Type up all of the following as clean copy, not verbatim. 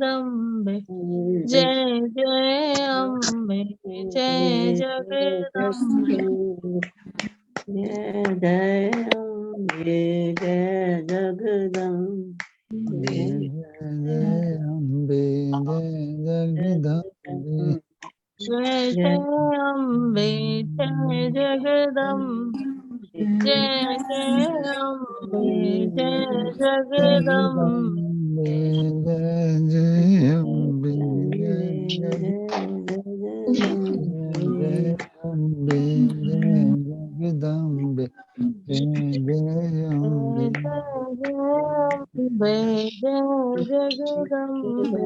जगदम्बे जय जय अम्बे जय जगदम्बे जय जय अम्बे जय जगदम्बे जय अम्बे जय जगदम्बे जय जय अम्बे जय जगदम्बे जय जय अम्बे जय जगदम्बे जय जय अम्बे जय जय अम्बे जय जगदम्बे जय जय अम्बे जय जगदम्बे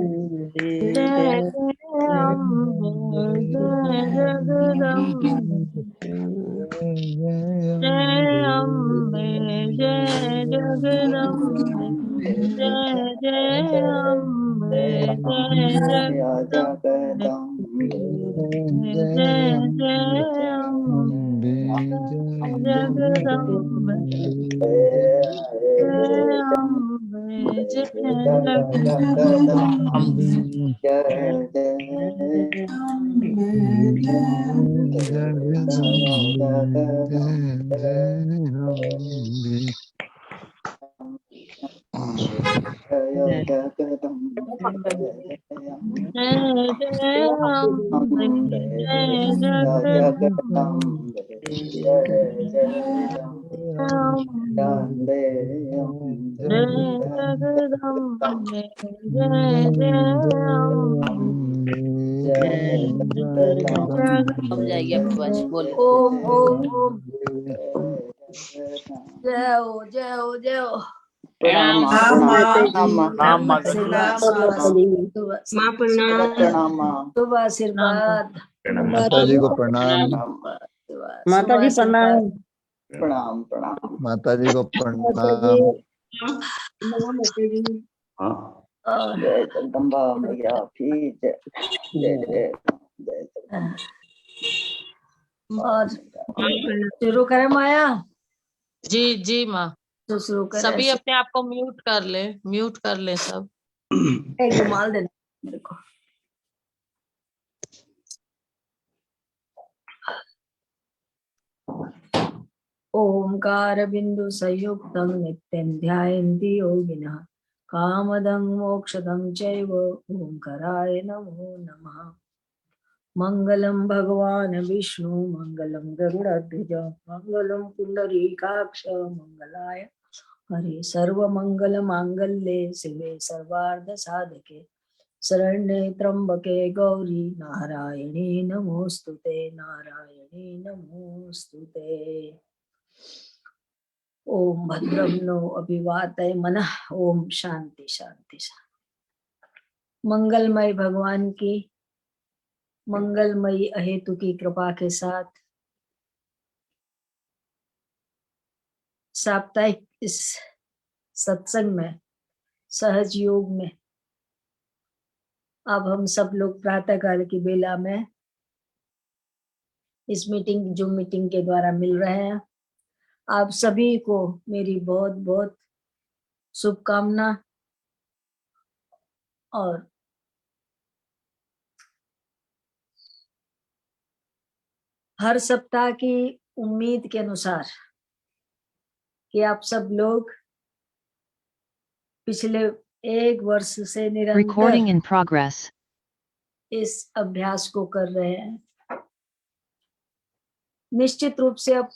जय जय अम्बे जय जगदम्बे जय अम्बे जय जगदम्बे जय जय अम्बे जय जगदम्बे जय जय अम्बे जगदम्बे जय अम्बे जय जगदम्बे जय जय अम्बे जय जगदम्बे जय जगदम्बे जय जय अम्बे अब जाएगी आपकी आवाज, बोल। ओम ओम ओम जय हो जय हो जय हो। प्रणाम प्रणाम शुभ आशीर्वाद माता जी को प्रणाम। माता जी प्रणाम। प्रणाम प्रणाम माता जी को प्रणाम। जय जगदम्बा मैया की जय जय जय जय और शुरू करें माया? जी जी माँ, तो शुरू करें। सभी अपने आप को म्यूट कर ले सब। एक रुमाल देना मेरे को। ओंकार बिंदु संयुक्तं नित्यं ध्यायन्ति योगिनः कामदं मोक्षदं चैव ओंकाराय नमो नमः। मंगलम भगवान विष्णु मंगलम गरुड़ध्वज मंगलम पुंडरीकाक्ष मंगलाय हरे सर्वमंगल मांगल्ये शिवे सर्वार्थ साधके शरण्ये त्र्यंबके गौरी नारायणी नमोस्तुते नारायणी नमोस्तुते। ओम भद्रं नो अभिवातये मनः। ओम शांति शांति शांति। मंगलमय भगवान की मंगलमयी अहेतु की कृपा के साथ साप्ताहिक इस सत्संग में सहज योग में अब हम सब लोग प्रातः काल की बेला में इस जूम मीटिंग के द्वारा मिल रहे हैं। आप सभी को मेरी बहुत बहुत शुभकामना और हर सप्ताह की उम्मीद के अनुसार कि आप सब लोग पिछले एक वर्ष से निरंतर इस अभ्यास को कर रहे हैं। निश्चित रूप से अब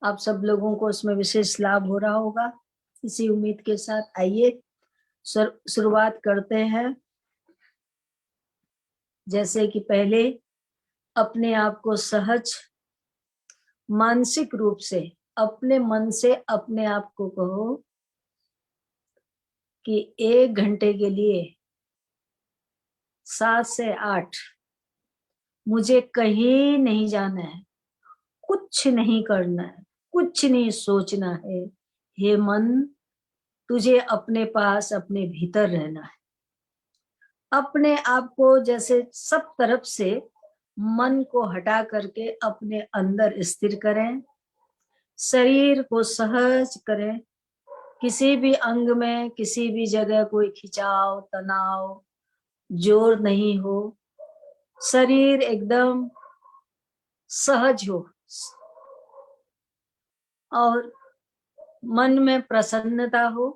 आप सब लोगों को इसमें विशेष लाभ हो रहा होगा, इसी उम्मीद के साथ आइए शुरुआत करते हैं। जैसे कि पहले अपने आप को सहज मानसिक रूप से अपने मन से अपने आप को कहो कि 1 घंटे के लिए 7 से 8 मुझे कहीं नहीं जाना है, कुछ नहीं करना है, कुछ नहीं सोचना है। हे मन, तुझे अपने पास अपने भीतर रहना है। अपने आप को जैसे सब तरफ से मन को हटा करके अपने अंदर स्थिर करें, शरीर को सहज करें, किसी भी अंग में किसी भी जगह कोई खिंचाव, तनाव, जोर नहीं हो, शरीर एकदम सहज हो और मन में प्रसन्नता हो,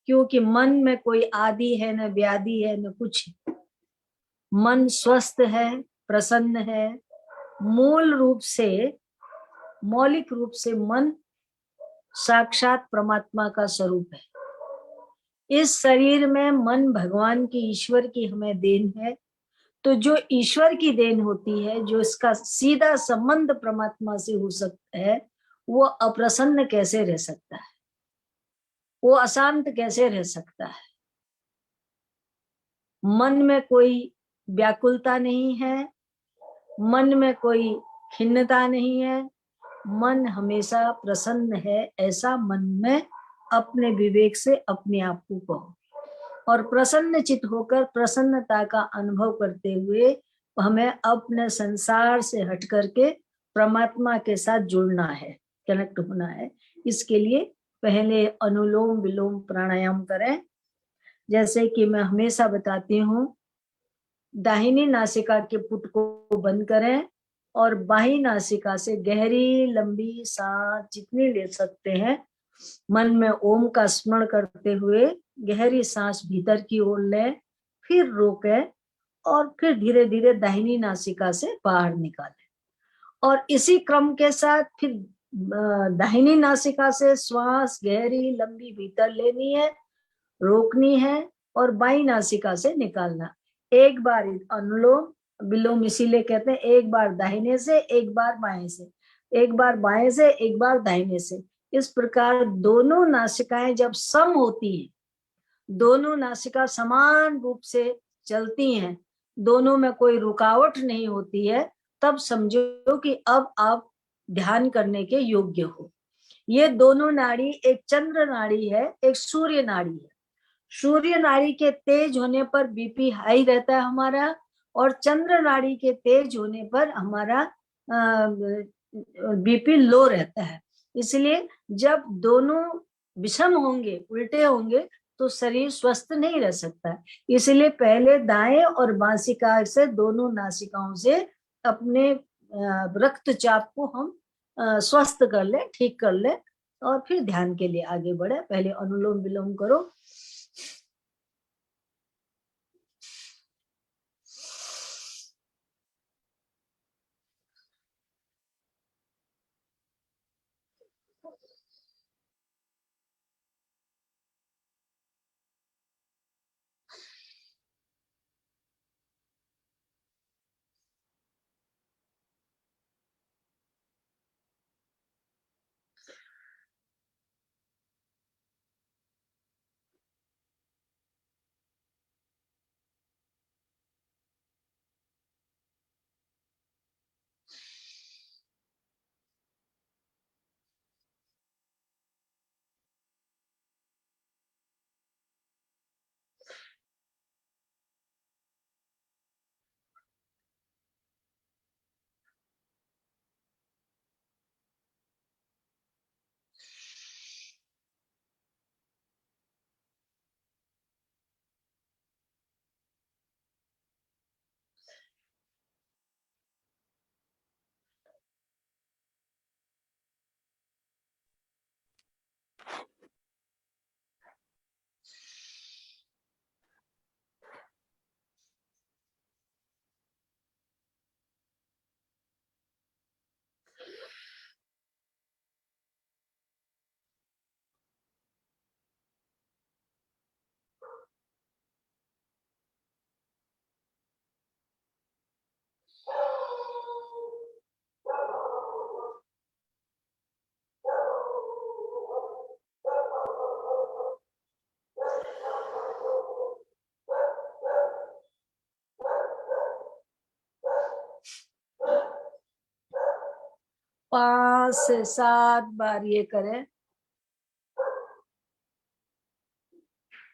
क्योंकि मन में कोई आदि है, न व्याधि है, न कुछ है। मन स्वस्थ है, प्रसन्न है। मूल रूप से, मौलिक रूप से मन साक्षात परमात्मा का स्वरूप है। इस शरीर में मन भगवान की, ईश्वर की हमें देन है। तो जो ईश्वर की देन होती है, जो इसका सीधा संबंध परमात्मा से हो सकता है, वो अप्रसन्न कैसे रह सकता है, वो अशांत कैसे रह सकता है। मन में कोई व्याकुलता नहीं है, मन में कोई खिन्नता नहीं है, मन हमेशा प्रसन्न है। ऐसा मन में अपने विवेक से अपने आप को कहो और प्रसन्न चित होकर प्रसन्नता का अनुभव करते हुए हमें अपने संसार से हट करके परमात्मा के साथ जुड़ना है, कनेक्ट होना है। इसके लिए पहले अनुलोम विलोम प्राणायाम करें। जैसे कि मैं हमेशा बताती हूँ, दाहिनी नासिका के पुट को बंद करें और बाही नासिका से गहरी लंबी सांस जितनी ले सकते हैं, मन में ओम का स्मरण करते हुए गहरी सांस भीतर की ओर लें, फिर रोकें और फिर धीरे धीरे दाहिनी नासिका से बाहर निकालें। और इसी क्रम के साथ फिर दाहिनी नासिका से श्वास गहरी लंबी भीतर लेनी है, रोकनी है और बाई नासिका से निकालना। एक बार अनुलोम विलोम इसीलिए कहते हैं, एक बार दाहिने से, एक बार बाएं से, एक बार बाएं से, एक बार दाहिने से। इस प्रकार दोनों नासिकाएं जब सम होती हैं, दोनों नासिका समान रूप से चलती हैं, दोनों में कोई रुकावट नहीं होती है, तब समझो कि अब आप ध्यान करने के योग्य हो। ये दोनों नाड़ी, एक चंद्र नाड़ी है, एक सूर्य नाड़ी है। सूर्य नाड़ी के तेज होने पर बीपी हाई रहता है हमारा, और चंद्र नाड़ी के तेज होने पर हमारा बीपी लो रहता है। इसलिए जब दोनों विषम होंगे, उल्टे होंगे, तो शरीर स्वस्थ नहीं रह सकता। इसलिए पहले दाएं और बांसिका से, दोनों नासिकाओं से अपने रक्तचाप को हम स्वस्थ कर ले, ठीक कर ले, और फिर ध्यान के लिए आगे बढ़े। पहले अनुलोम विलोम करो। पांच से सात बार ये करें।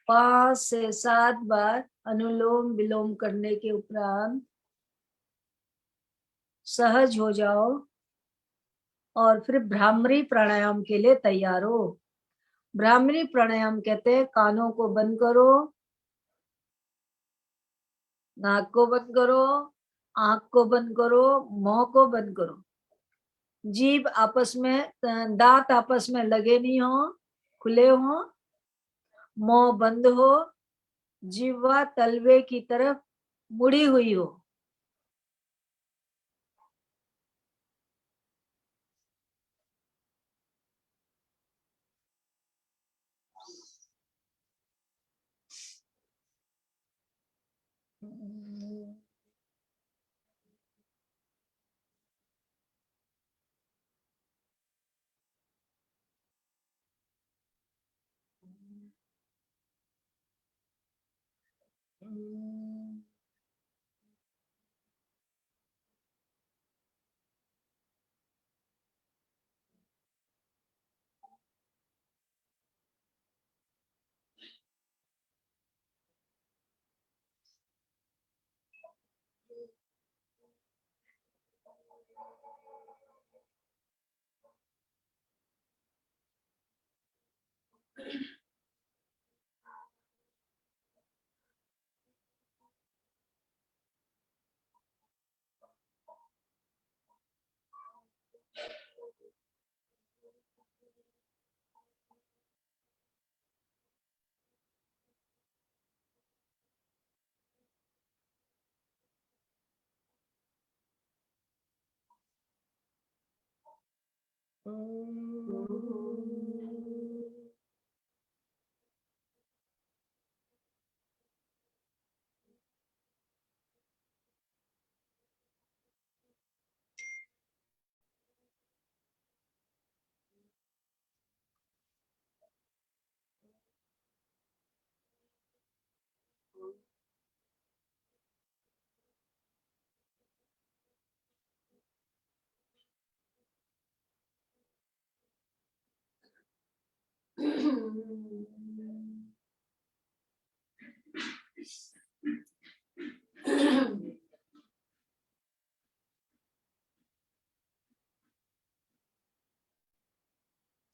5 से 7 बार अनुलोम विलोम करने के उपरांत सहज हो जाओ और फिर भ्रामरी प्राणायाम के लिए तैयार हो। ब्राह्मणी प्राणायाम कहते हैं कानों को बंद करो, नाक को बंद करो, आंख को बंद करो, मुंह को बंद करो, जीभ आपस में, दांत आपस में लगे नहीं हो, खुले हो, मुंह बंद हो, जिह्वा तलवे की तरफ मुड़ी हुई हो।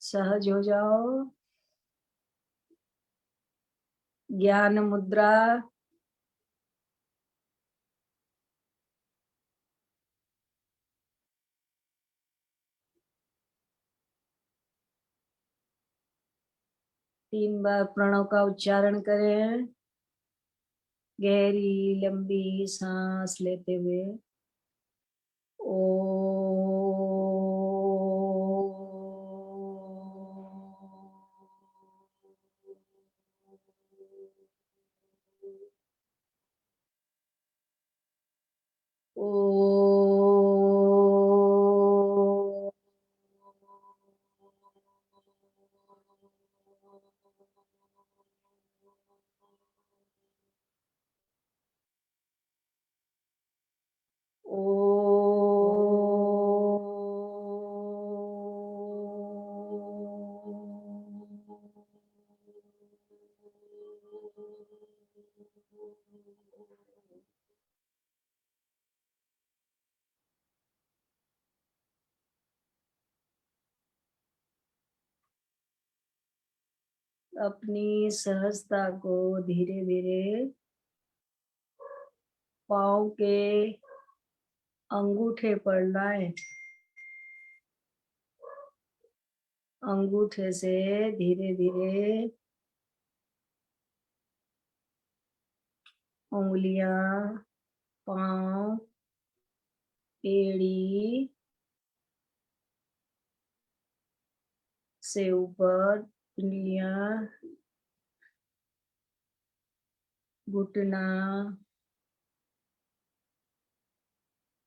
सहज हो जाओ। ज्ञान मुद्रा, तीन बार प्रणव का उच्चारण करें, गहरी लंबी सांस लेते हुए। ओ अपनी सहजता को धीरे धीरे पाँव के अंगूठे पर लाएं। अंगूठे से धीरे धीरे उंगलियां, पाँव, एड़ी से ऊपर पिंडलियां, घुटना,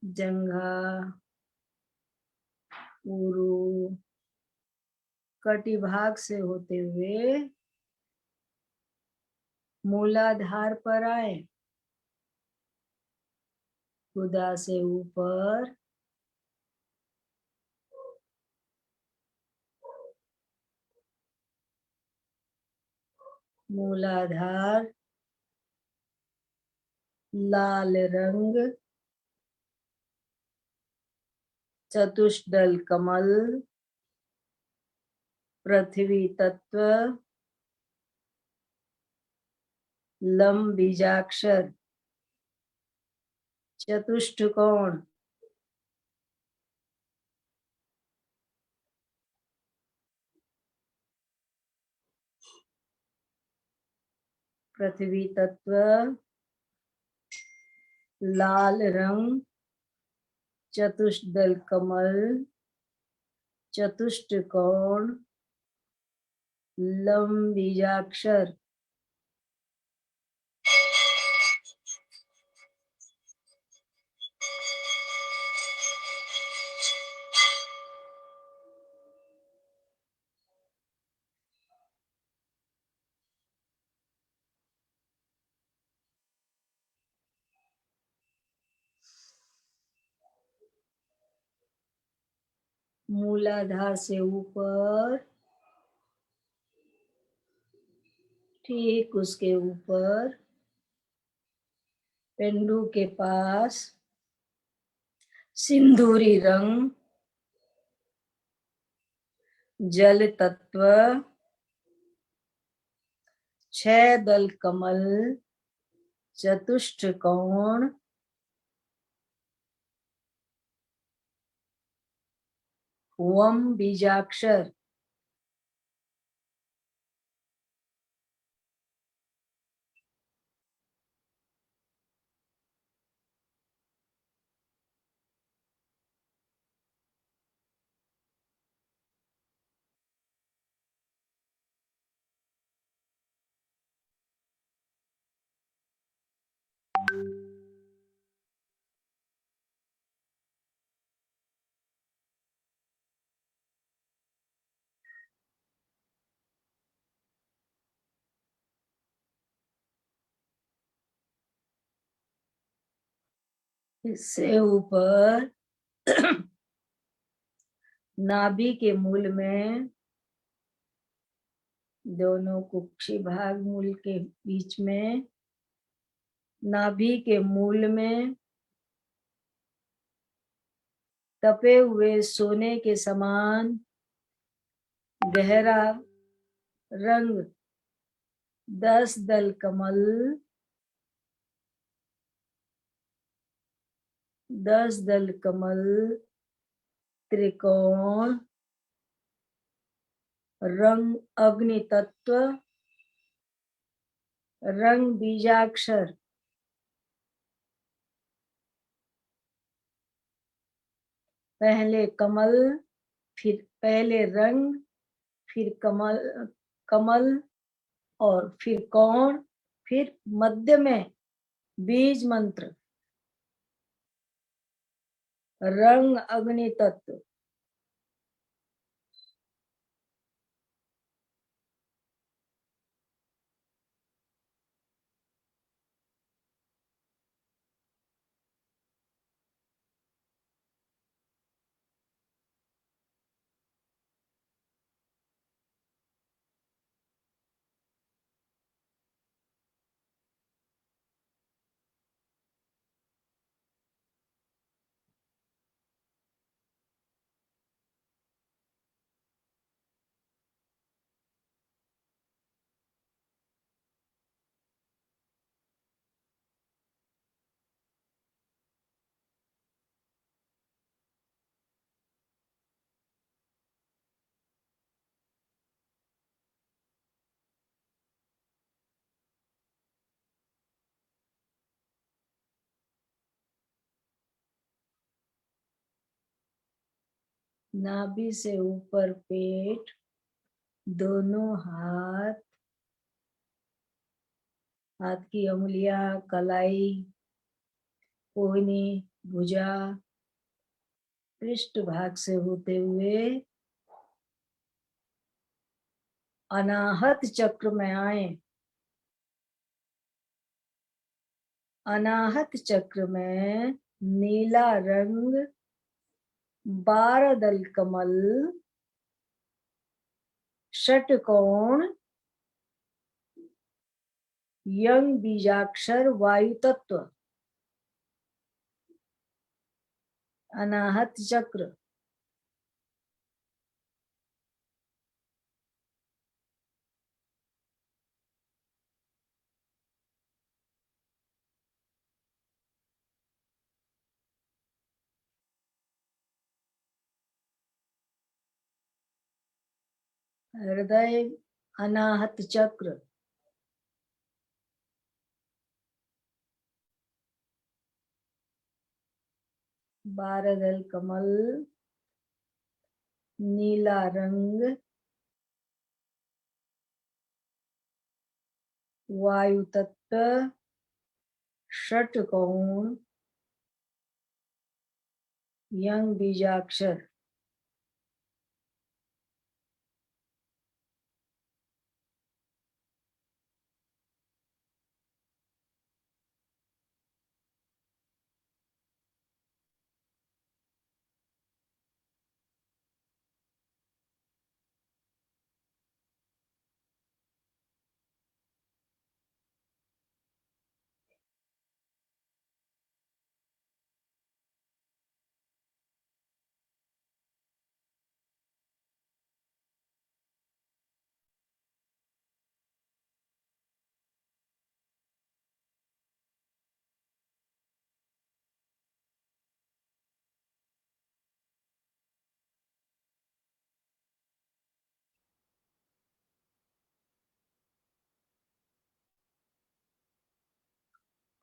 जंघा, ऊरू, कटी भाग से होते हुए मूलाधार पर आए। गुदा से ऊपर मूलाधार, लाल रंग, चतुष्दल कमल, पृथ्वी तत्व, लम बीजाक्षर, चतुष्टकोण, पृथ्वी तत्व, लाल रंग, चतुष्दल कमल, चतुष्टकोण, लम बीजाक्षर, मूलाधार से ऊपर, ठीक उसके ऊपर, पेंडू के पास सिंदूरी रंग, जल तत्व, 6 दल कमल, चतुष्टकोण, वम बीजाक्षर, इससे ऊपर नाभि के मूल में, दोनों कुक्षी भाग मूल के बीच में, नाभि के मूल में तपे हुए सोने के समान गहरा रंग, 10 दल कमल, 10 दल कमल, त्रिकोण, रंग अग्नि तत्व, रंग बीजाक्षर, पहले कमल, फिर पहले रंग, फिर कमल, कमल और फिर कोण, फिर मध्य में बीज मंत्र, रंग अग्नि तत्व। नाभि से ऊपर पेट, दोनों हाथ, हाथ की उंगलियां, कलाई, कोहनी, भुजा, पृष्ठ भाग से होते हुए अनाहत चक्र में आए। अनाहत चक्र में नीला रंग, 12 दल कमल, षटकोण, यंग बीजाक्षर, वायु तत्व। अनाहत चक्र हृदय अनाहत चक्र, बारदल कमल, नीला रंग, वायु तत्व, षटकोण, यंग बीजाक्षर,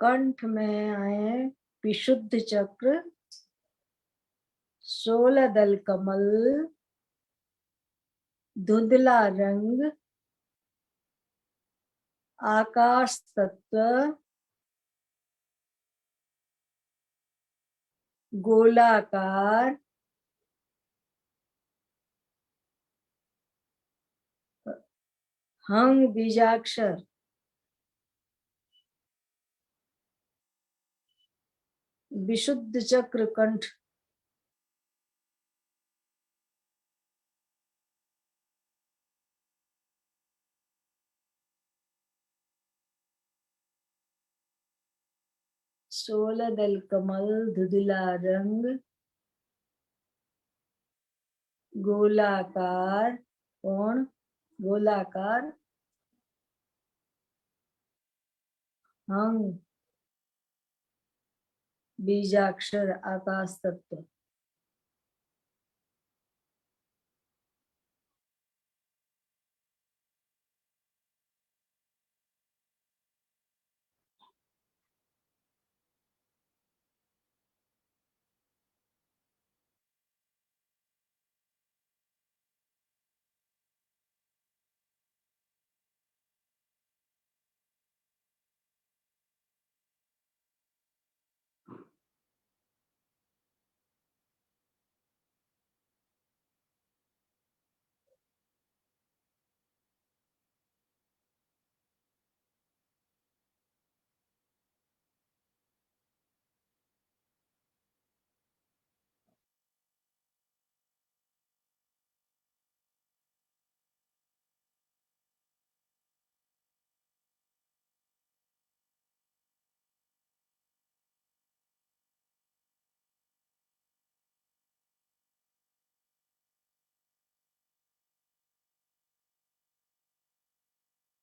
कंठ में आए विशुद्ध चक्र, 16 दल कमल, धुंधला रंग, आकाश तत्व, गोलाकार, हंग बीजाक्षर, विशुद्ध चक्र कंठ, सोलह दल कमल, धुंधला रंग, गोलाकार कोण, गोलाकार, हंग बीजाक्षर, आकाश तत्व।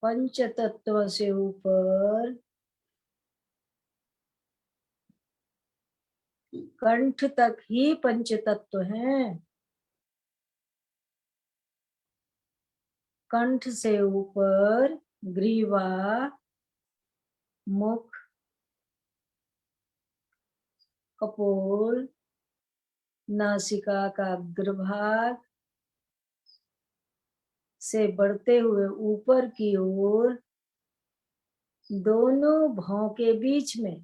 पंच तत्व से ऊपर कंठ तक ही पंच तत्व हैं। कंठ से ऊपर ग्रीवा, मुख, कपोल, नासिका का अग्रभाग से बढ़ते हुए ऊपर की ओर दोनों भौं के बीच में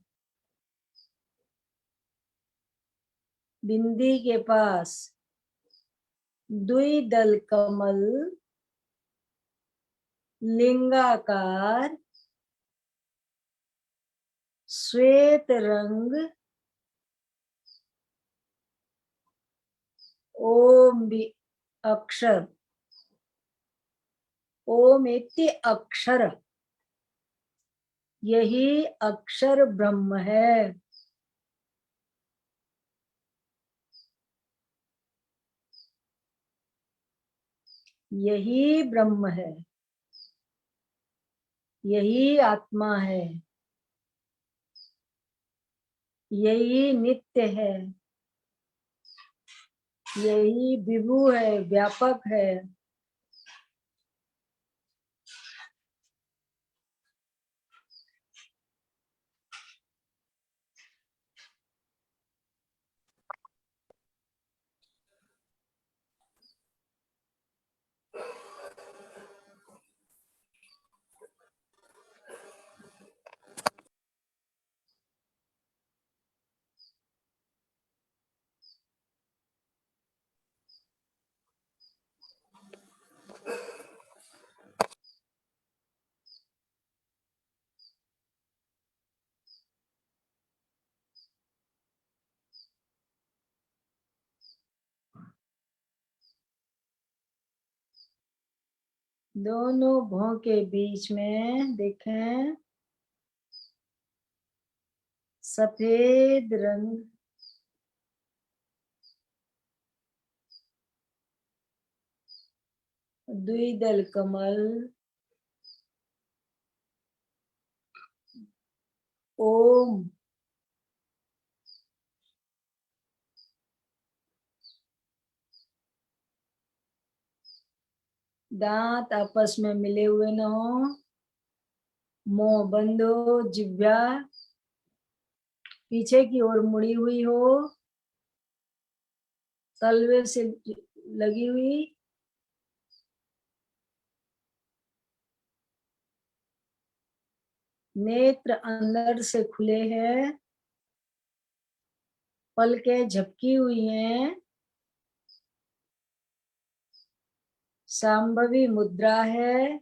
बिंदी के पास द्विदल कमल, लिंगाकार, श्वेत रंग, ओम अक्षर, ओम इति अक्षर, यही अक्षर ब्रह्म है। यही ब्रह्म है, यही आत्मा है, यही नित्य है, यही विभु है, व्यापक है, दोनों भौं के बीच में देखें सफेद रंग द्विदल कमल ओम दांत आपस में मिले हुए न हो, मुंह बंद हो, जिह्वा पीछे की ओर मुड़ी हुई हो, तलवे से लगी हुई, नेत्र अंदर से खुले हैं, पलकें झपकी हुई हैं, सांभवी मुद्रा है,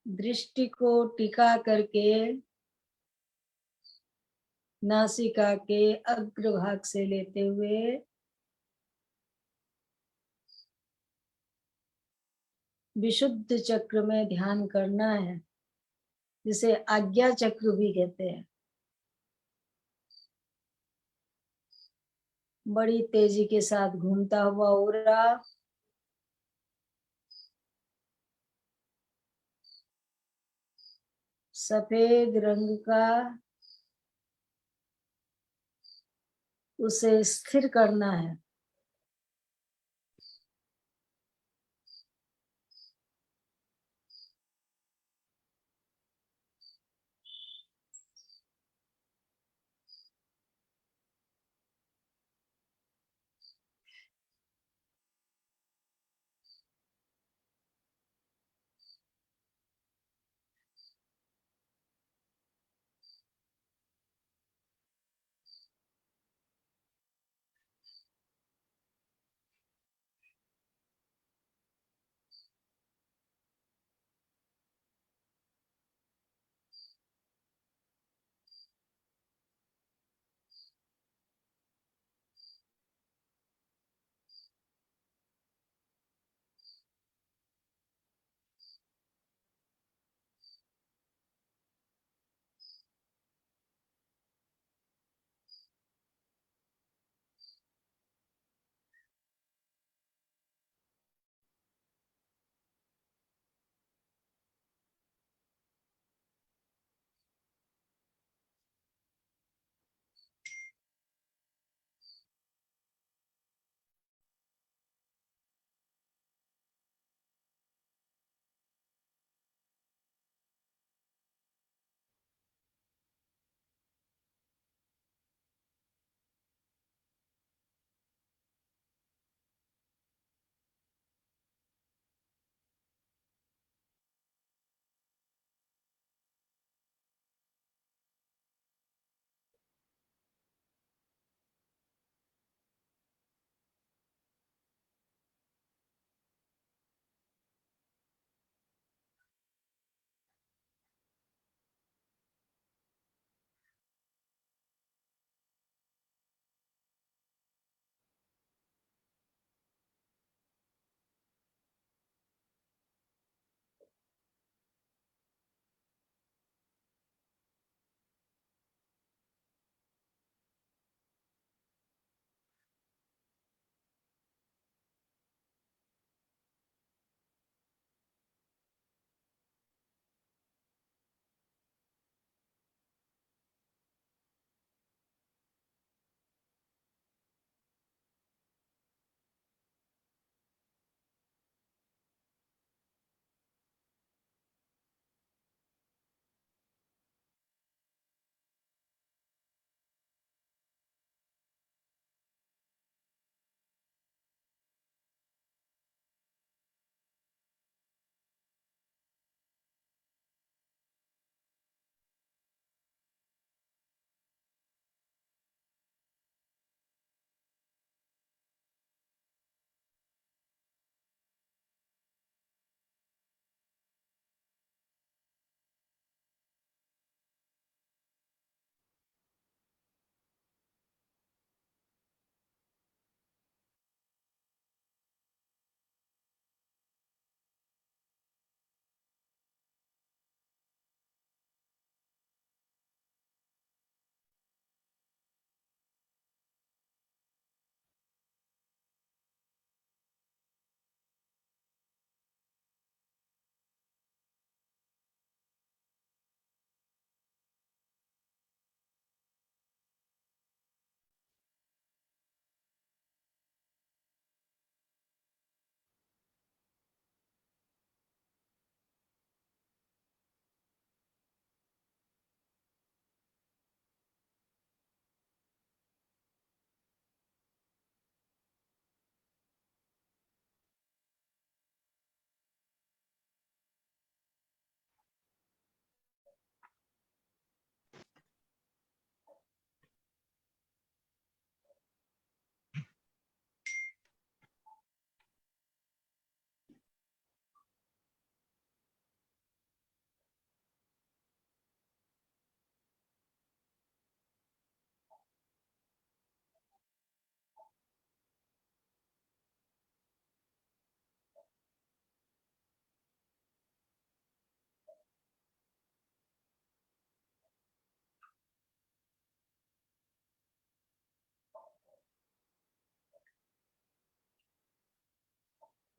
दृष्टि को टिका करके नासिका के अग्रभाग से लेते हुए विशुद्ध चक्र में ध्यान करना है, जिसे आज्ञा चक्र भी कहते हैं। बड़ी तेजी के साथ घूमता हुआ ओरा सफेद रंग का, उसे स्थिर करना है।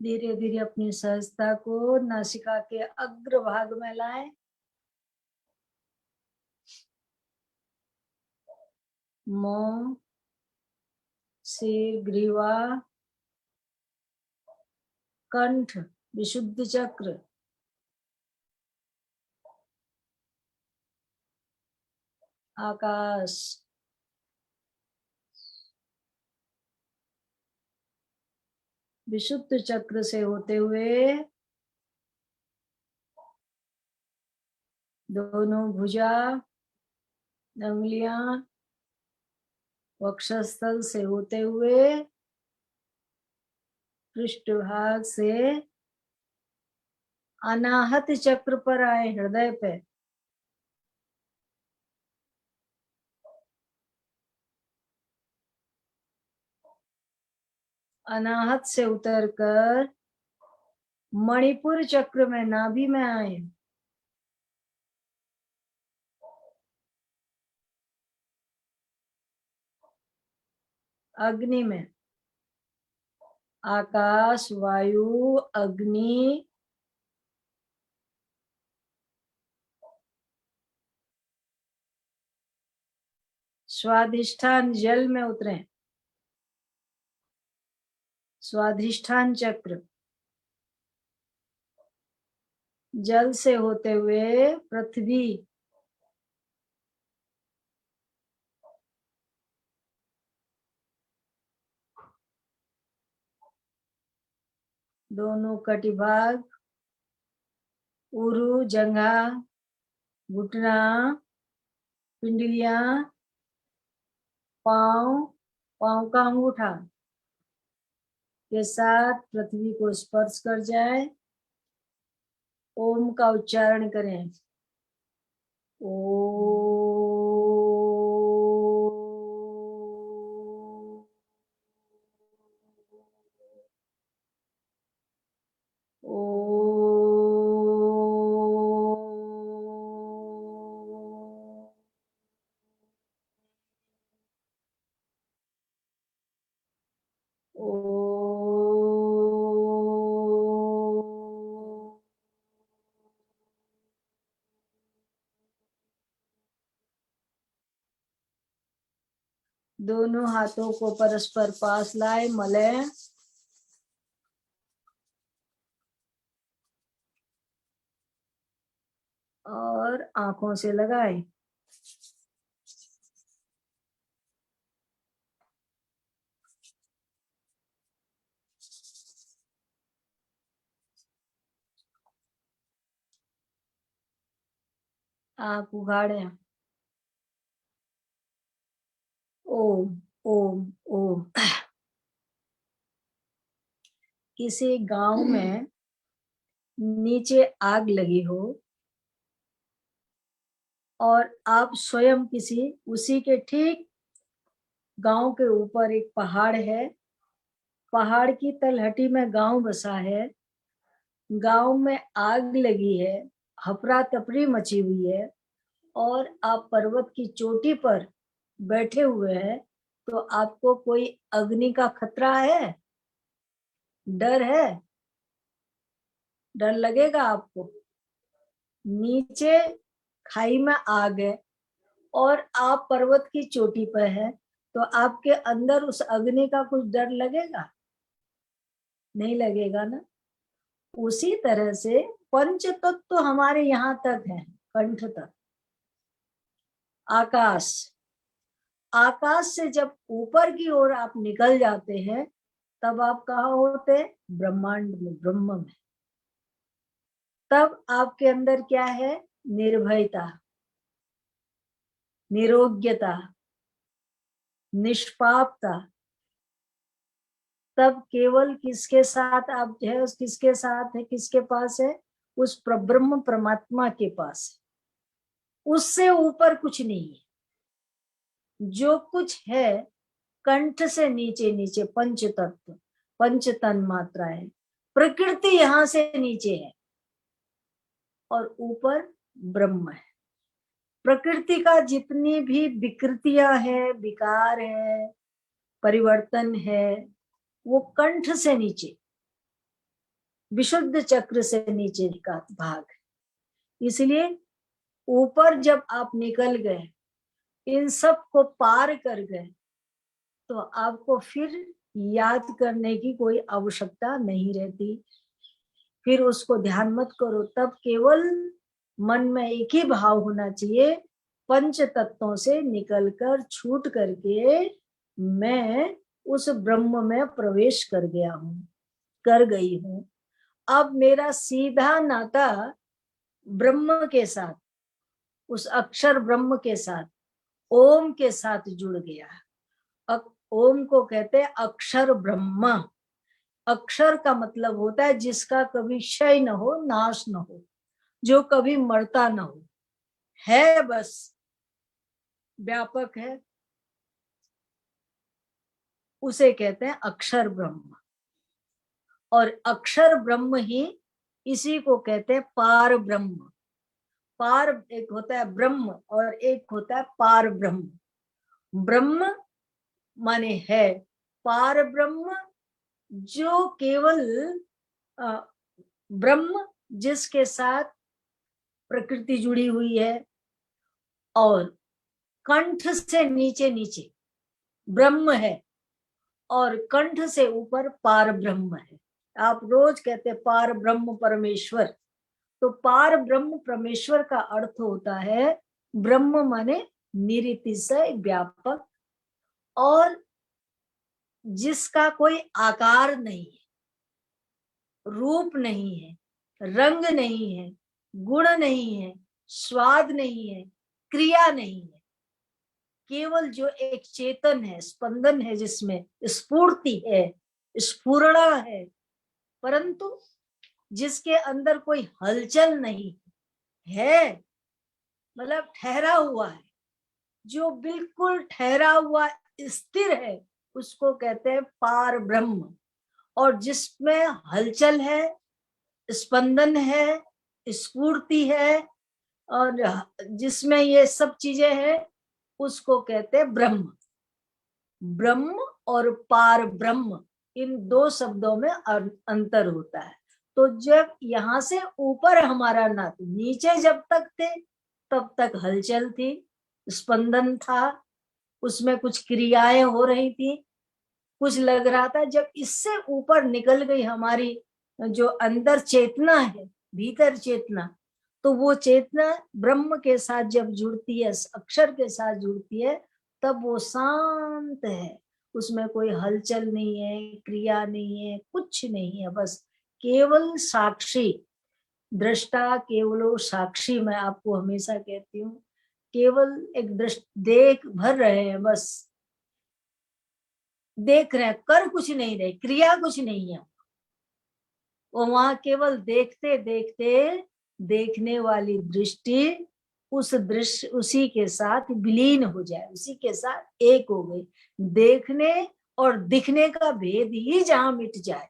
धीरे धीरे अपनी सहजता को नासिका के अग्र भाग में लाएं। मुंह, सिर, ग्रीवा, कंठ, विशुद्ध चक्र, आकाश, विशुद्ध चक्र से होते हुए दोनों भुजा, अंगुलियां, वक्षस्थल से होते हुए पृष्ठभाग से अनाहत चक्र पर आए, हृदय पे। अनाहत से उतरकर मणिपुर चक्र में, नाभि में आए। अग्नि में, आकाश, वायु, अग्नि, स्वाधिष्ठान जल में उतरे। स्वाधिष्ठान चक्र जल से होते हुए पृथ्वी, दोनों कटिभाग, उरु, जंघा, घुटना, पिंडलियां, पांव, पांव का अंगूठा के साथ पृथ्वी को स्पर्श कर जाए। ओम का उच्चारण करें। दोनों हाथों को परस्पर पास लाए, मलें। और आंखों से लगाए। आंख उघाड़े। ओम ओम ओम। किसी गांव में नीचे आग लगी हो और आप स्वयं किसी, उसी के ठीक गांव के ऊपर एक पहाड़ है, पहाड़ की तलहटी में गांव बसा है, गांव में आग लगी है, हफरा तफरी मची हुई है और आप पर्वत की चोटी पर बैठे हुए हैं, तो आपको कोई अग्नि का खतरा है? डर है? डर लगेगा आपको? नीचे खाई में आग है और आप पर्वत की चोटी पर है, तो आपके अंदर उस अग्नि का कुछ डर लगेगा? नहीं लगेगा ना। उसी तरह से पंच तत्व तो हमारे यहाँ तक है, कंठ तक। आकाश, आकाश से जब ऊपर की ओर आप निकल जाते हैं, तब आप कहाँ होते? ब्रह्मांड में, ब्रह्म में। तब आपके अंदर क्या है? निर्भयता, निरोग्यता, निष्पापता। तब केवल किसके साथ आप है? उस किसके साथ है? किसके पास है? उस परब्रह्म परमात्मा के पास है। उससे ऊपर कुछ नहीं है। जो कुछ है कंठ से नीचे नीचे पंच तत्व, पंच तन मात्राएं, प्रकृति यहाँ से नीचे है और ऊपर ब्रह्म है। प्रकृति का जितनी भी विकृतियां है, विकार है, परिवर्तन है, वो कंठ से नीचे। विशुद्ध चक्र से नीचे का भाग है। इसलिए ऊपर जब आप निकल गए, इन सब को पार कर गए, तो आपको फिर याद करने की कोई आवश्यकता नहीं रहती। फिर उसको ध्यान मत करो, तब केवल मन में एक ही भाव होना चाहिए, पंच तत्वों से निकलकर छूट करके मैं उस ब्रह्म में प्रवेश कर गया हूं, कर गई हूं। अब मेरा सीधा नाता ब्रह्म के साथ, उस अक्षर ब्रह्म के साथ, ओम के साथ जुड़ गया। ओम को कहते हैं अक्षर ब्रह्म। अक्षर का मतलब होता है जिसका कभी क्षय न हो, नाश न हो, जो कभी मरता न हो, है बस, व्यापक है, उसे कहते हैं अक्षर ब्रह्म। और अक्षर ब्रह्म ही, इसी को कहते हैं पार ब्रह्म। पार एक होता है ब्रह्म और एक होता है पार ब्रह्म। ब्रह्म माने है, पार ब्रह्म जो केवल ब्रह्म जिसके साथ प्रकृति जुड़ी हुई है, और कंठ से नीचे नीचे ब्रह्म है, और कंठ से ऊपर पार ब्रह्म है। आप रोज कहते पार ब्रह्म परमेश्वर, तो पार ब्रह्म परमेश्वर का अर्थ होता है ब्रह्म माने निरतिशय व्यापक, और जिसका कोई आकार नहीं है, रूप नहीं है, रंग नहीं है, गुण नहीं है, स्वाद नहीं है, क्रिया नहीं है, केवल जो एक चेतन है, स्पंदन है, जिसमें स्फूर्ति है, स्फुरणा है, परंतु जिसके अंदर कोई हलचल नहीं है, मतलब ठहरा हुआ है, जो बिल्कुल ठहरा हुआ स्थिर है, उसको कहते हैं पार ब्रह्म। और जिसमें हलचल है, स्पंदन है, स्फूर्ति है, और जिसमें ये सब चीजें हैं, उसको कहते हैं ब्रह्म। ब्रह्म और पार ब्रह्म, इन दो शब्दों में अंतर होता है। तो जब यहाँ से ऊपर हमारा नाथ, नीचे जब तक थे तब तक हलचल थी, स्पंदन था, उसमें कुछ क्रियाएं हो रही थी, कुछ लग रहा था। जब इससे ऊपर निकल गई हमारी जो अंदर चेतना है, भीतर चेतना, तो वो चेतना ब्रह्म के साथ जब जुड़ती है, अक्षर के साथ जुड़ती है, तब वो शांत है, उसमें कोई हलचल नहीं है, क्रिया नहीं है, कुछ नहीं है, बस केवल साक्षी दृष्टा, केवल साक्षी। मैं आपको हमेशा कहती हूँ, केवल एक देख भर रहे हैं, बस देख रहे हैं, कर कुछ नहीं रहे, क्रिया कुछ नहीं है। वो वहां केवल देखते देखते देखने वाली दृष्टि उस दृश्य, उसी के साथ विलीन हो जाए, उसी के साथ एक हो गई। देखने और दिखने का भेद ही जहां मिट जाए,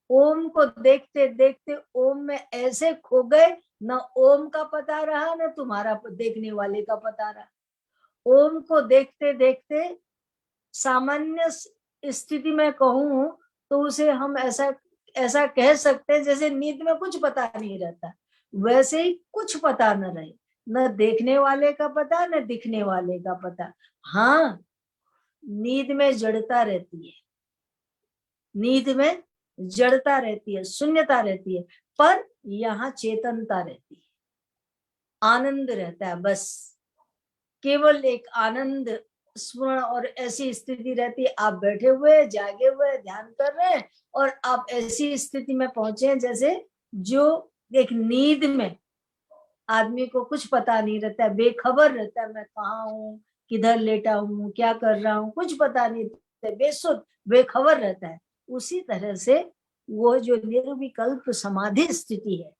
ओम को देखते देखते ओम में ऐसे खो गए, न ओम का पता रहा, न तुम्हारा देखने वाले का पता रहा। ओम को देखते देखते सामान्य स्थिति में कहूं तो उसे हम ऐसा कह सकते हैं जैसे नींद में कुछ पता नहीं रहता, वैसे ही कुछ पता न रहे, न देखने वाले का पता, न दिखने वाले का पता। हाँ, नींद में जड़ता रहती है, नींद में जड़ता रहती है, शून्यता रहती है, पर यहाँ चेतनता रहती है, आनंद रहता है, बस केवल एक आनंद स्मरण और ऐसी स्थिति रहती है। आप बैठे हुए, जागे हुए, ध्यान कर रहे हैं, और आप ऐसी स्थिति में पहुंचे हैं जैसे जो एक नींद में आदमी को कुछ पता नहीं रहता है, बेखबर रहता है, मैं कहाँ हूँ, किधर लेटा हूँ, क्या कर रहा हूँ, कुछ पता नहीं रहता, बेसुध बेखबर रहता है। उसी तरह से वो जो निर्विकल्प समाधि स्थिति है,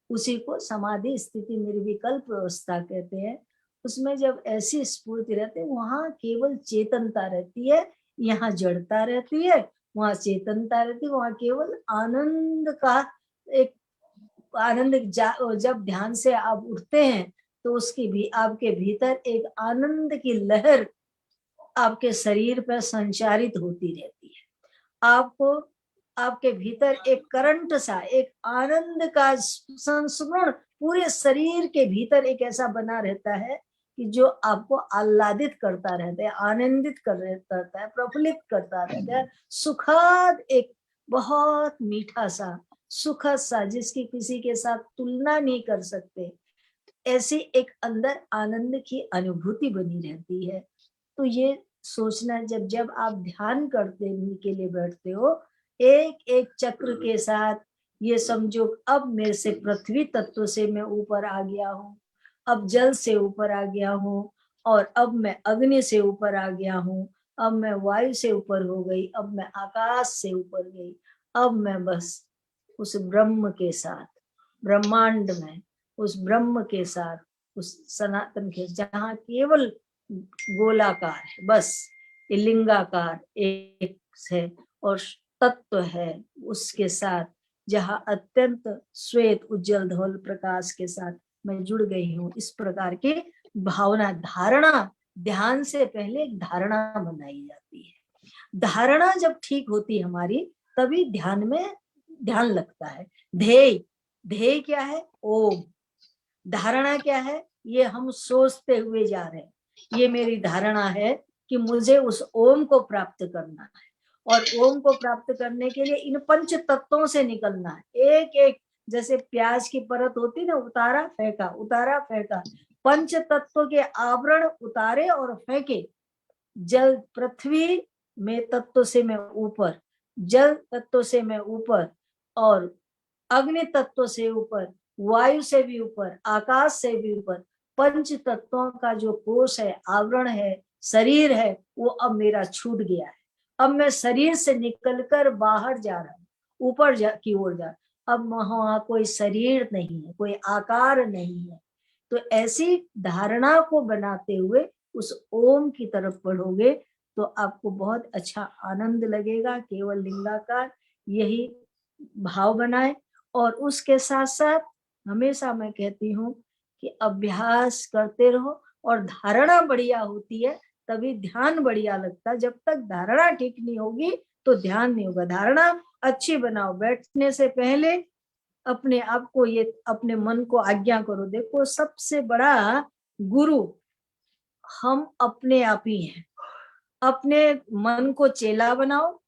उसी को समाधि स्थिति, निर्विकल्प अवस्था कहते हैं। उसमें जब ऐसी स्फूर्ति रहती है, वहां केवल चेतनता रहती है, यहाँ जड़ता रहती है, वहां चेतनता रहती है, वहां केवल आनंद का एक आनंद। जब ध्यान से आप उठते हैं तो उसकी भी आपके भीतर एक आनंद की लहर आपके शरीर पर संचारित होती रहती है। आपको आपके भीतर एक करंट सा, एक आनंद का संस्मरण पूरे शरीर के भीतर एक ऐसा बना रहता है कि जो आपको आह्लादित करता रहता है, आनंदित करता है, प्रफुल्लित करता रहता है। सुखद, एक बहुत मीठा सा, सुखद सा, जिसकी किसी के साथ तुलना नहीं कर सकते, ऐसी एक अंदर आनंद की अनुभूति बनी रहती है। तो ये सोचना, जब जब आप ध्यान करते के लिए बैठते हो, एक एक चक्र के साथ ये समझो, अब मेरे से पृथ्वी तत्व से मैं ऊपर आ गया हूँ, अब जल से ऊपर आ गया हूँ, और अब मैं अग्नि से ऊपर आ गया हूँ, अब मैं वायु से ऊपर हो गई, अब मैं आकाश से ऊपर गई, अब मैं बस उस ब्रह्म के साथ, ब्रह्मांड में उस ब्रह्म के साथ, उस सनातन के, जहाँ केवल गोलाकार है, बस लिंगाकार एक है और तत्व है, उसके साथ जहाँ अत्यंत श्वेत उज्जवल धवल प्रकाश के साथ मैं जुड़ गई हूँ। इस प्रकार की भावना, धारणा, ध्येय से पहले एक धारणा बनाई जाती है। धारणा जब ठीक होती है हमारी, तभी ध्यान में ध्यान लगता है। ध्येय क्या है? ओम। धारणा क्या है? ये हम सोचते हुए जा रहे हैं, ये मेरी धारणा है कि मुझे उस ओम को प्राप्त करना है, और ओम को प्राप्त करने के लिए इन पंच तत्वों से निकलना है। एक एक, जैसे प्याज की परत होती ना, उतारा फेंका, उतारा फेंका, पंच तत्व के आवरण उतारे और फेंके। जल, पृथ्वी में तत्व से मैं ऊपर, जल तत्व से मैं ऊपर, और अग्नि तत्व से ऊपर, वायु से भी ऊपर, आकाश से भी ऊपर। पंच तत्वों का जो कोश है, आवरण है, शरीर है, वो अब मेरा छूट गया है। अब मैं शरीर से निकलकर बाहर जा रहा हूँ, ऊपर की ओर जा। अब वहां कोई शरीर नहीं है, कोई आकार नहीं है। तो ऐसी धारणा को बनाते हुए उस ओम की तरफ बढ़ोगे तो आपको बहुत अच्छा आनंद लगेगा। केवल लिंगाकार, यही भाव बनाए। और उसके साथ साथ हमेशा मैं कहती हूँ कि अभ्यास करते रहो, और धारणा बढ़िया होती है तभी ध्यान बढ़िया लगता है। जब तक धारणा ठीक नहीं होगी तो ध्यान नहीं होगा। धारणा अच्छी बनाओ। बैठने से पहले अपने आप को, ये अपने मन को आज्ञा करो, देखो सबसे बड़ा गुरु हम अपने आप ही हैं। अपने मन को चेला बनाओ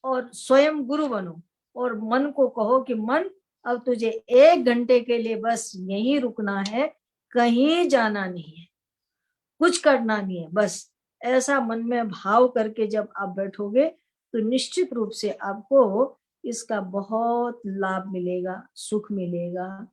और स्वयं गुरु बनो, और मन को कहो कि मन, अब तुझे 1 घंटे के लिए बस यहीं रुकना है, कहीं जाना नहीं है, कुछ करना नहीं है, बस ऐसा मन में भाव करके जब आप बैठोगे तो निश्चित रूप से आपको इसका बहुत लाभ मिलेगा, सुख मिलेगा।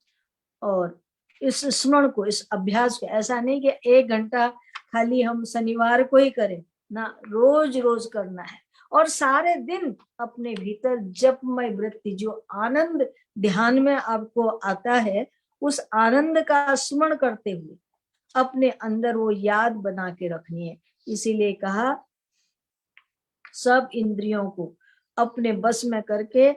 और इस स्मरण को, इस अभ्यास को, ऐसा नहीं कि 1 घंटा खाली हम शनिवार को ही करें ना, रोज रोज करना है। और सारे दिन अपने भीतर जपमय वृत्ति, जो आनंद ध्यान में आपको आता है, उस आनंद का स्मरण करते हुए अपने अंदर वो याद बना के रखनी है। इसीलिए कहा, सब इंद्रियों को अपने बस में करके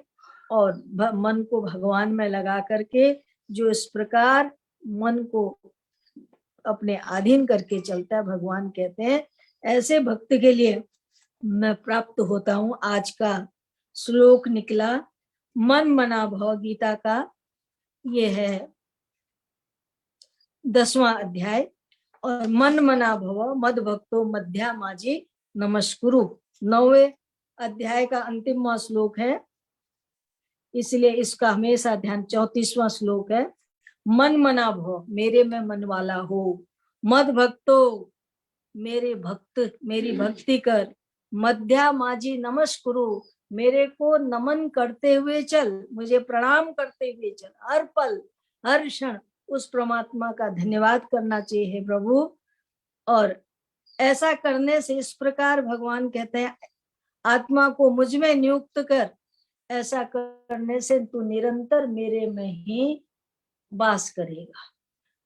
और मन को भगवान में लगा करके, जो इस प्रकार मन को अपने अधीन करके चलता है, भगवान कहते हैं ऐसे भक्त के लिए मैं प्राप्त होता हूँ। आज का श्लोक निकला मन मना भव, गीता का ये है 10वां अध्याय। और मन मना भव मद भक्तो मध्या माजी नमस्कुरु 9वें अध्याय का अंतिमवां श्लोक है, इसलिए इसका हमेशा ध्यान। 34वां श्लोक है, मन मना भव, मेरे में मन वाला हो। मद भक्तो, मेरे भक्त, मेरी भक्ति कर। मध्या माजी नमस्कुरु, मेरे को नमन करते हुए चल, मुझे प्रणाम करते हुए चल। हर पल हर क्षण उस परमात्मा का धन्यवाद करना चाहिए प्रभु। और ऐसा करने से, इस प्रकार भगवान कहते हैं आत्मा को मुझ में नियुक्त कर, ऐसा करने से तू निरंतर मेरे में ही वास करेगा।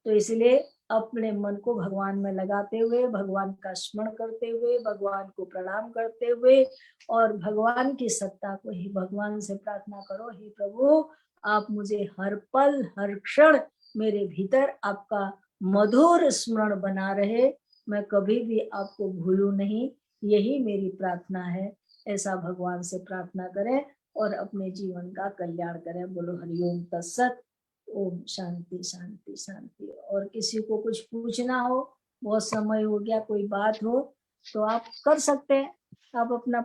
तो इसलिए अपने मन को भगवान में लगाते हुए, भगवान का स्मरण करते हुए, भगवान को प्रणाम करते हुए, और भगवान की सत्ता को ही भगवान से प्रार्थना करो, हे प्रभु आप मुझे हर पल हर क्षण मेरे भीतर आपका मधुर स्मरण बना रहे, मैं कभी भी आपको भूलूं नहीं, यही मेरी प्रार्थना है। ऐसा भगवान से प्रार्थना करें और अपने जीवन का कल्याण करें। बोलो हरिओम तत्सत। ओम शांति शांति शांति। और किसी को कुछ पूछना हो, बहुत समय हो गया, कोई बात हो तो आप कर सकते हैं। आप अपना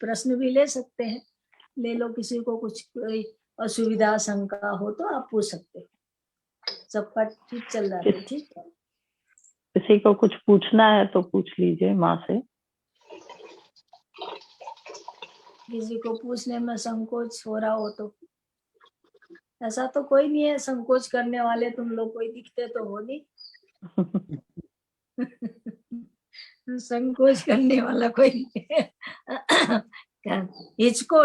प्रश्न भी ले सकते हैं, ले लो। किसी को कुछ कोई असुविधा शंका हो तो आप पूछ सकते हैं। सबका ठीक चल रहा है? ठीक है। किसी को कुछ पूछना है तो पूछ लीजिए माँ से। किसी को पूछने में संकोच हो रहा हो तो, ऐसा तो कोई नहीं है संकोच करने वाले, तुम लोग कोई दिखते तो हो नहीं। संकोच करने वाला कोई नहीं है। हिचको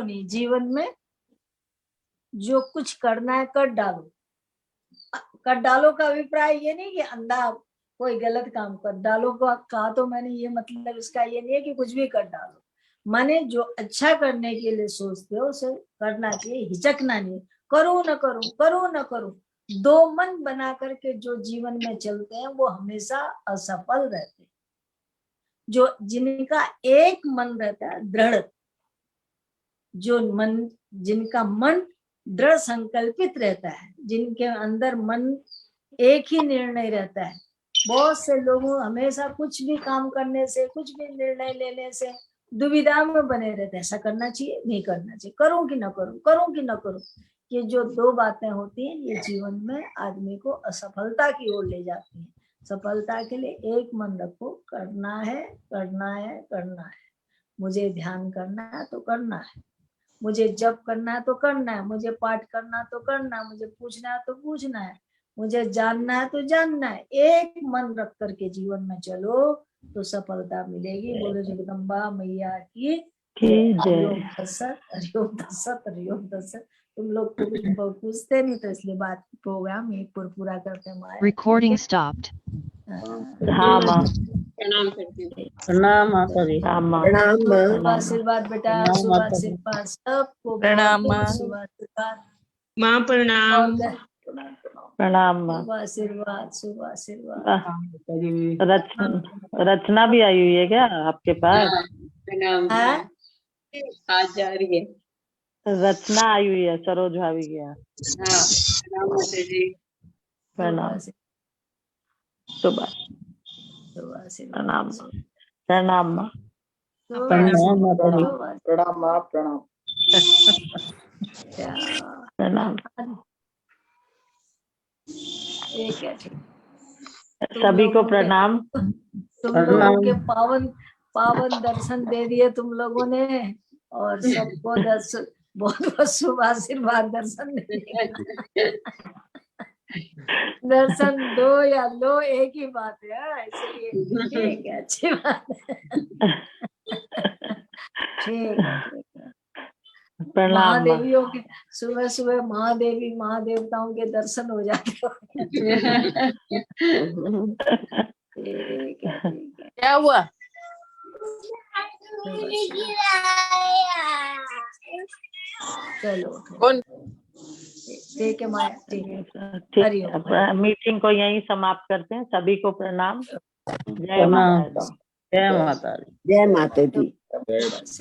नहीं। जीवन में जो कुछ करना है कर डालो। कर डालो का अभिप्राय ये नहीं कि अंधा कोई गलत काम कर डालो का कहा तो मैंने ये मतलब इसका ये नहीं है कि कुछ भी कर डालो। माने जो अच्छा करने के लिए सोचते हो उसे करना चाहिए, हिचकना नहीं। करूं न करूं, करूं न करूं, दो मन बना करके जो जीवन में चलते हैं वो हमेशा असफल रहते हैं। जो जिनका एक मन रहता है दृढ़, जिनका मन दृढ़ संकल्पित रहता है, जिनके अंदर मन एक ही निर्णय रहता है। बहुत से लोगों हमेशा कुछ भी काम करने से, कुछ भी निर्णय लेने से दुविधा में बने रहते हैं। ऐसा करना चाहिए, नहीं करना चाहिए, करूं कि न करूं, करूं कि न करूं। ये जो दो बातें होती हैं ये जीवन में आदमी को असफलता की ओर ले जाती हैं। सफलता के लिए एक मन रखो, करना है करना है करना है। मुझे ध्यान करना है तो करना है, मुझे जप करना है तो करना है, मुझे पाठ करना है तो करना है, मुझे पूछना है तो पूछना है, मुझे जानना है तो जानना है। एक मन रख करके जीवन में चलो तो सफलता मिलेगी। बोलो जगदम्बा मैया की हरिओम तत्सत, हरिओम तत्सत, हरिओम तत्सत। तुम लोग को कुछ पूछते नहीं तो इसलिए बात प्रोग्राम यही पूरा करते हैं। Recording stopped. हाँ माँ। प्रणाम करती हूँ। प्रणाम माता जी। शुभ आशीर्वाद बेटा, शुभ आशीर्वाद सबको, प्रणाम माँ। शुभ आशीर्वाद माँ प्रणाम। प्रणाम माँ। शुभ आशीर्वाद, शुभ आशीर्वाद। रचना भी आई हुई है क्या आपके पास? हाँ? आज जा रही है। रचना आई हुई है सरोज भाभी के यहाँ। प्रणाम माता जी। प्रणाम। शुभ आशीर्वाद। प्रणाम प्रणाम माँ। प्रणाम माता जी। प्रणाम माँ, प्रणाम। प्रणाम। ठीक है, ठीक। सभी को प्रणाम। तुम लोगों के पावन दर्शन दे दिए तुम लोगों ने, और सबको दर्शन बहुत बहुत शुभ आशीर्वाद दर्शन दे। दर्शन दो या लो एक ही बात है, इसलिए ठीक है, अच्छी बात है। ठीक है। प्रणाम। महादेवियों के सुबह सुबह महादेवी महादेवताओं के दर्शन हो जाते हो। ठीक है। क्या हुआ? चलो कौन? ठीक है माया, ठीक है। ठीक है, मीटिंग को यहीं समाप्त करते हैं। सभी को प्रणाम। जय माता दी। जय माता दी। बस।